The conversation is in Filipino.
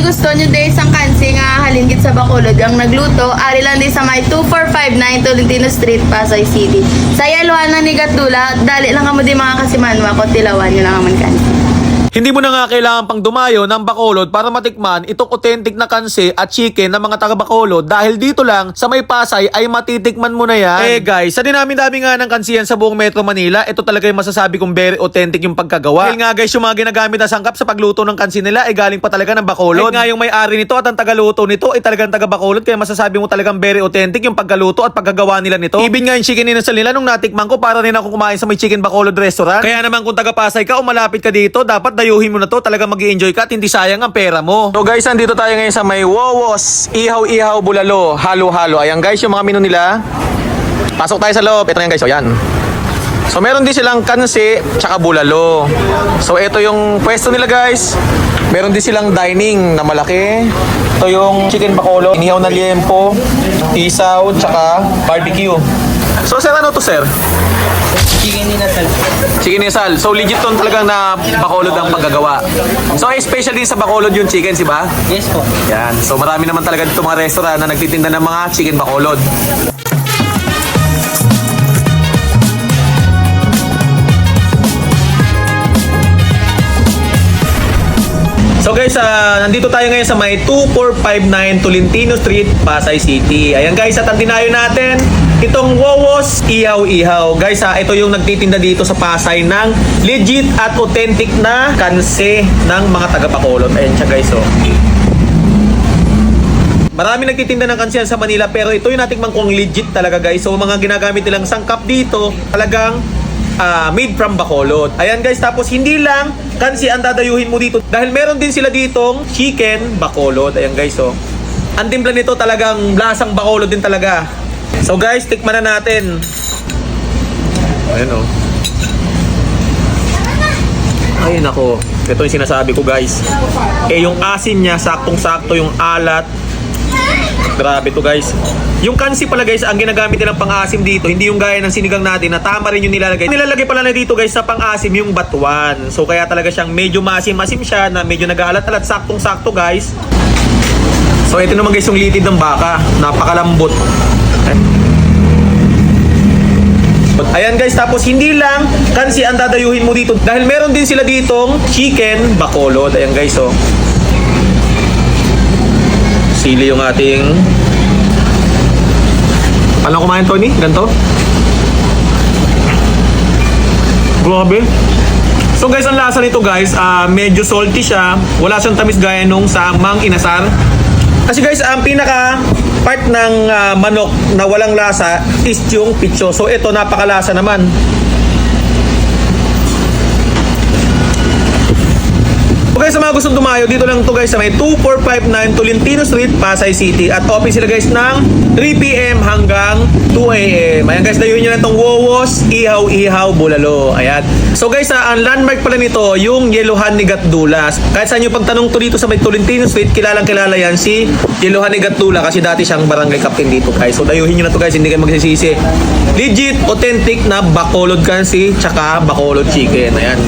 gusto nyo day isang kansi nga halingkit sa Bacolod ang nagluto, ari lang day sa may 2459 Tolentino Street, Pasay City. Sa yaluhan ng ni Gatdula, dali lang kamo di mga kasimanwa ko, tilawan nyo lang naman kansi. Hindi mo na nga kailangan pang dumayo ng Bacolod para matikman itong authentic na kanse at chicken ng mga taga Bacolod dahil dito lang sa may Pasay ay matitikman mo na yan. Eh guys, sa dinami nga ng kansiyan sa buong Metro Manila, ito talaga yung masasabi kong very authentic yung pagkagawa. Dahil nga guys, yung mga ginagamit na sangkap sa pagluto ng kansi nila ay galing pa talaga ng Bacolod. Kahit nga yung may-ari nito at ang tagaluto nito ay talagang taga Bacolod, kaya masasabi mo talagang very authentic yung pagkaluto at pagkagawa nila nito. Even nga yung chicken inasal nila nung natikman ko, para rin ako kumain sa may Chicken Bacolod restaurant. Kaya naman kung taga Pasay ka o malapit ka dito, dapat dayuhin mo na to, talaga mag-i-enjoy ka at hindi sayang ang pera mo. So guys, nandito tayo ngayon sa may Wowos Ihaw-Ihaw Bulalo Halo-Halo. Ayan guys, yung mga menu nila. Pasok tayo sa loob. Ito na yan guys, so yan. So meron din silang kansi tsaka bulalo. So ito yung pwesto nila guys. Meron din silang dining na malaki. Ito yung chicken bacolod, inihaw na liempo, isaw tsaka barbecue. So sir, ano to sir? Chicken inasal. Chicken inasal. So legit ton talagang na Bacolod ang paggagawa. So special din sa Bacolod yung chicken, di ba? Yes po. Yan. So marami naman talaga dito mga restaurant na nagtitinda ng mga chicken Bacolod. So guys, nandito tayo ngayon sa may 2459 Tolentino Street, Pasay City. Ayan guys, at ang dinayo natin itong Wowos Ihaw-Ihaw. Guys, ito yung nagtitinda dito sa Pasay ng legit at authentic na kanse ng mga taga-Bacolod. Ayan siya guys, oh. Marami nagtitinda ng kansiyan sa Manila, pero ito yung natikman kong legit talaga guys. So mga ginagamit nilang sangkap dito, talagang made from Bacolod. Ayan guys, tapos hindi lang kansi ang dadayuhin mo dito, dahil meron din sila ditong chicken Bacolod. Ayan guys, oh. Ang timpla nito talagang lasang Bacolod din talaga. So guys, tikman na natin. Ayan, oh. Ay nako, ito yung sinasabi ko guys. Eh yung asin niya, saktong-sakto, yung alat. Grabe to guys. Yung kansi pala guys, ang ginagamit nilang pang-asim dito, hindi yung gaya ng sinigang natin na tama rin yung nilalagay. Nilalagay pala na dito guys sa pang-asim yung batuan. So kaya talaga siyang medyo maasim-asim siya, na medyo nag-aalat-alat, saktong-sakto guys. So ito naman guys yung litid ng baka, napakalambot. Ayan guys, tapos hindi lang kansi ang dadayuhin mo dito, dahil meron din sila ditong chicken Bacolod. Ayan guys, oh. Sili yung ating... Paano kumain, Tony? Ganito? Grabe. So guys, ang lasa nito guys, medyo salty siya. Wala siyang tamis gaya nung sa mang inasal. Kasi guys, ang pinaka part ng manok na walang lasa is yung pitso. So ito, napakalasa naman. Okay, sa mga gustong dumayo, dito lang to guys sa may 2459 Tolentino Street, Pasay City. At open sila guys ng 3 PM hanggang 2 AM. Ayan guys, dayuhin nyo na itong Wowos Ihaw-Ihaw Bulalo. Ayan. So guys, ang landmark pala nito, yung Yeluhan ni Gatdula. Kahit saan yung pagtanong to dito sa may Tolentino Street, kilalang kilala yan si Yeluhan ni Gatdula kasi dati siyang barangay captain dito guys. So dayuhin nyo na to guys, hindi kayo magsisisi. Legit, authentic na Bacolod kansi, tsaka Bacolod chicken. Ayan.